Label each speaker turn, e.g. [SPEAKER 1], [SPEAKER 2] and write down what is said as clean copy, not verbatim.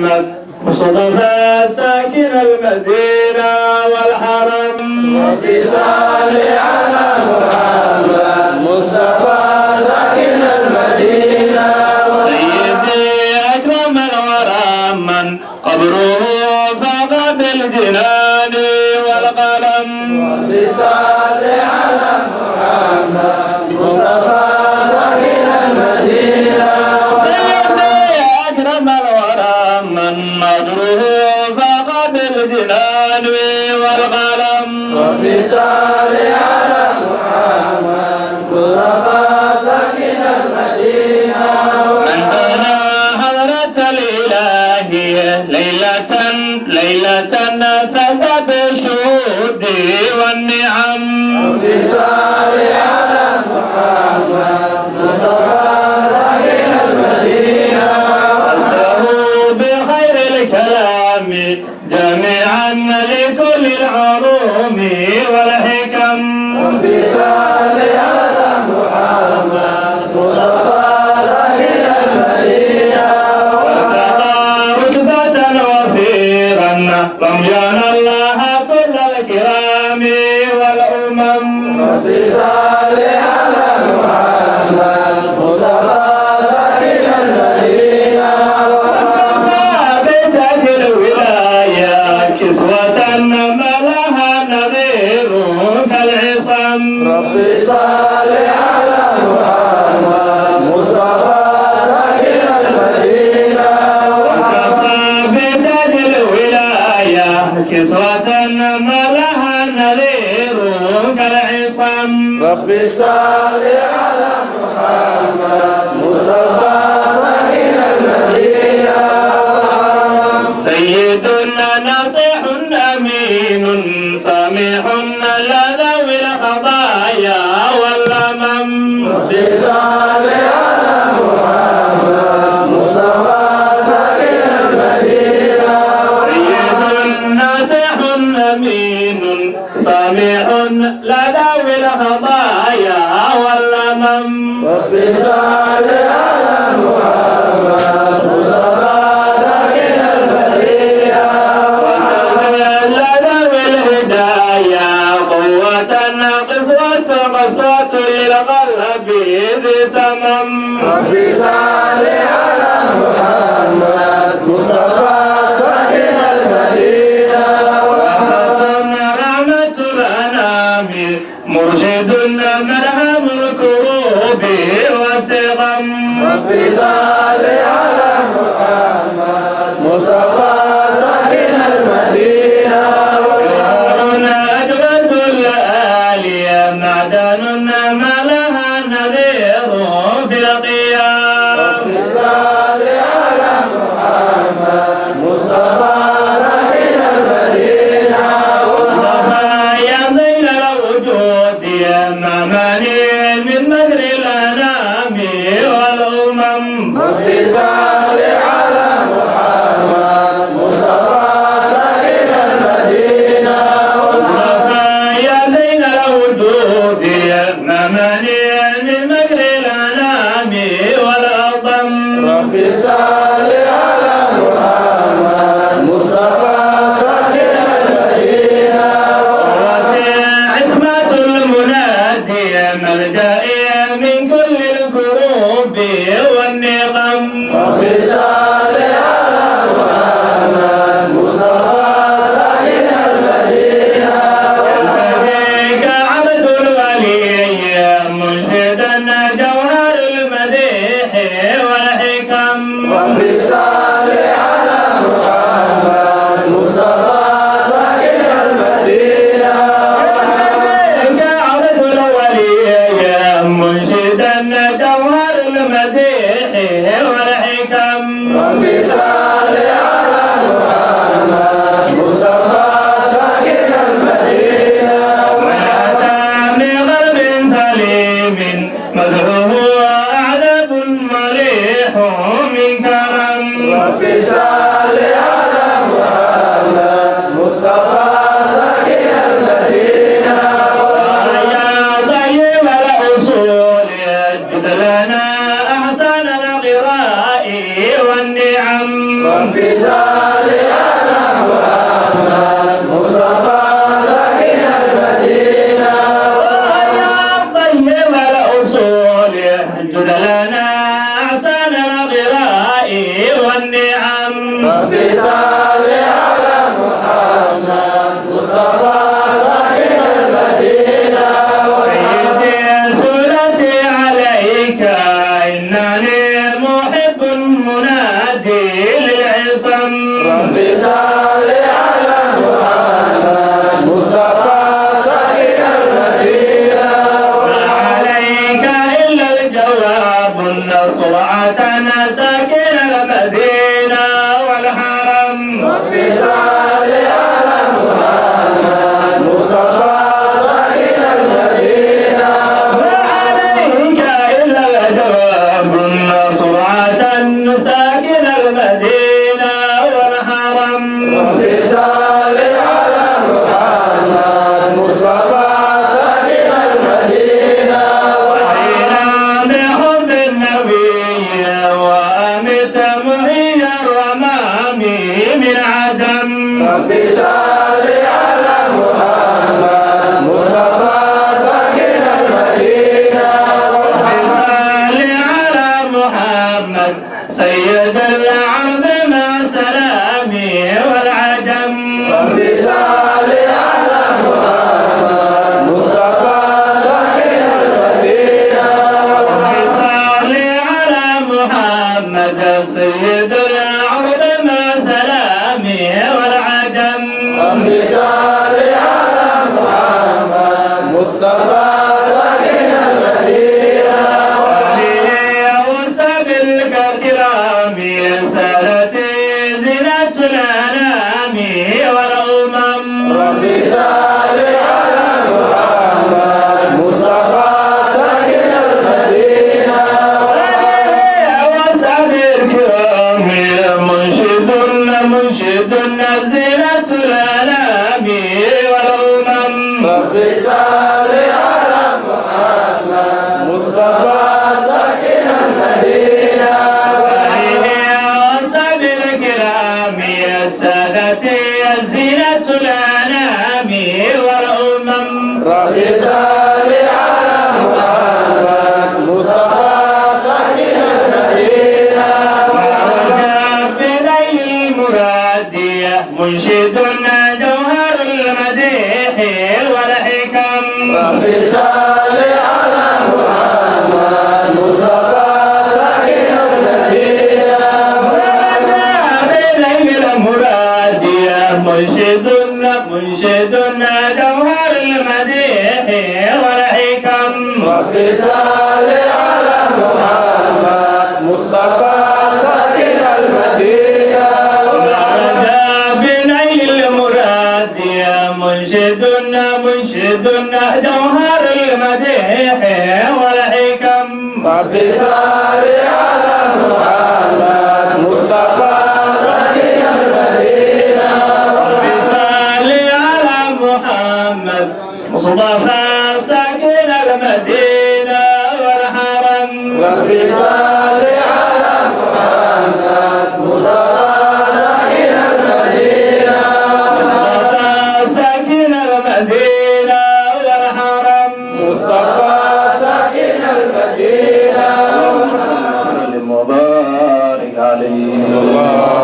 [SPEAKER 1] محمد مصطفى ساكن المدينة والحرم.
[SPEAKER 2] رب صل على محمد مصطفى ساكن المدينة والحرم.
[SPEAKER 1] سيدي أكرم الورى من قبره فاق بالجنان والقلم.
[SPEAKER 2] رب صل على محمد مصطفى ساكن المدينة والحرم.
[SPEAKER 1] سيدي أكرم الورى من قبره فاق بالجنان والقلم.
[SPEAKER 2] رب صل على محمد مصطفى ساكن المدينة
[SPEAKER 1] من بنى حضرة الإله ليلة نفس بالشهود والنعم.
[SPEAKER 2] رب صل على محمد مصطفى ساكن المدينة
[SPEAKER 1] أسره بخير الكلام جميعا لكل العلوم والحكم.
[SPEAKER 2] رب صل على محمد مصطفى ساكن المدينة
[SPEAKER 1] وارتقى رتبة وسيرا لم ينل الله كل الكرام والأمم.
[SPEAKER 2] رب صل على محمد مصطفى ساكن المدينة
[SPEAKER 1] ثابتة الولاية كسوة ما لها نظير كالعصم.
[SPEAKER 2] رب صل على محمد مصطفى ساكن المدينة
[SPEAKER 1] ثابتة الولاية كسوة ما لها نظير كالعصم.
[SPEAKER 2] رب صل على محمد مصطفى ساكن المدينة
[SPEAKER 1] سيدنا نصيح أمين سامح لذوي الخطايا والأمم.
[SPEAKER 2] رب صل على محمد مصطفى ساكن المدينة
[SPEAKER 1] سيد ناصح أمين سامح لذوي الخطايا والأمم.
[SPEAKER 2] رب صل على محمد مصطفى ساكن المدينة
[SPEAKER 1] لذوي الهدايا قوة قسوة للقلب ذي سمم.
[SPEAKER 2] رب صل على محمد مصطفى ساكن المدينة
[SPEAKER 1] رحمة الأنام مرشد مرهم الكروب والسقم.
[SPEAKER 2] رب صل على محمد مصطفى ساكن المدينة
[SPEAKER 1] أجود الآلية معدن ما لها نذير في القيام.
[SPEAKER 2] رب صل على محمد مصطفى ساكن المدينة
[SPEAKER 1] يا زين الوجود يا مماني من مجر الأنام والأمم.
[SPEAKER 2] رب صل على محمد مصطفى ساكن المدينة
[SPEAKER 1] يا زين الوجود يا مماني من مجر الأنام والأضم.
[SPEAKER 2] رب صل على محمد مصطفى ساكن المدينة
[SPEAKER 1] عصمة المنادي ملجئي من كل الكروب والنقم.
[SPEAKER 2] رب صل على محمد مصطفى ساكن المدينة
[SPEAKER 1] يلتقيك عبد الولي منشدا جوهر المديح والحكم.
[SPEAKER 2] رب صل على محمد مصطفى ساكن المدينة
[SPEAKER 1] يلتقيك عبد الولي منشدا جوهر المديح والحكم.
[SPEAKER 2] رب صل على محمد مصطفى ساكن المدينة
[SPEAKER 1] ويأتى بقلب سليم مدعوه أعذب مليح من كرم.
[SPEAKER 2] رب صل على محمد مصطفى ساكن المدينة
[SPEAKER 1] يا طيب الأصول اجد لنا أحسن القراء والنعم.
[SPEAKER 2] رب صل على محمد مصطفى ساكن المدينة
[SPEAKER 1] ويا طيب الأصول احجد لنا أحسن الغراء والنعم
[SPEAKER 2] رب صل على محمد مصطفى ساكن المدينة
[SPEAKER 1] سيدي صلتي عليك إنني محب منادي للعصم
[SPEAKER 2] رب صل على محمد مصطفى ساكن المدينة
[SPEAKER 1] ما عليك إلا الجواب سرعة ساكن المدينة والحرم
[SPEAKER 2] رب صل على محمد مصطفى ساكن المدينة
[SPEAKER 1] ما عليك إلا الجواب سرعة ساكن المدينة والحرم
[SPEAKER 2] رب صل على محمد مصطفى ساكن المدينة
[SPEAKER 1] وحينا بحب النبي وأمت معي الرمام من عدم
[SPEAKER 2] رب صل على محمد مصطفى ساكن المدينة
[SPEAKER 1] صل على محمد سيد العرب مع سلامي والعجم
[SPEAKER 2] رب صل على محمد مصطفى ساكن المدينة
[SPEAKER 1] صل على محمد سيد العرب مع سلامي والعجم
[SPEAKER 2] رب صل على محمد مصطفى ساكن المدينة
[SPEAKER 1] وسب الكرام سادتي زينة الأنام والأمم
[SPEAKER 2] رب صل على محمد مصطفى ساكن المدينة
[SPEAKER 1] وسب الكرام منشد زينة الأنام والأمم
[SPEAKER 2] رب صل على محمد مصطفى ساكن المدينة
[SPEAKER 1] وسب الكرام سادتي زينة الأنام والأمم
[SPEAKER 2] رب صل على محمد مصطفى ساكن المدينة
[SPEAKER 1] بني المرادي منشد جوهر المديح والحكم
[SPEAKER 2] رب صل على محمد مصطفى ساكن المدينة
[SPEAKER 1] بني المرادي منشد جوهر المديح والحكم
[SPEAKER 2] رب صل على محمد مصطفى ساكن المدينة
[SPEAKER 1] بني المرادي منشد جوهر المديح والحكم
[SPEAKER 2] رب صل على محمد مصطفى ساكن المدينة
[SPEAKER 1] صل على محمد مصطفى ساكن المدينة والحرم
[SPEAKER 2] رب صل على محمد مصطفى ساكن المدينة
[SPEAKER 1] مصطفى ساكن المدينة والحرم
[SPEAKER 2] مصطفى ساكن المدينة
[SPEAKER 1] وسلم وبارك عليه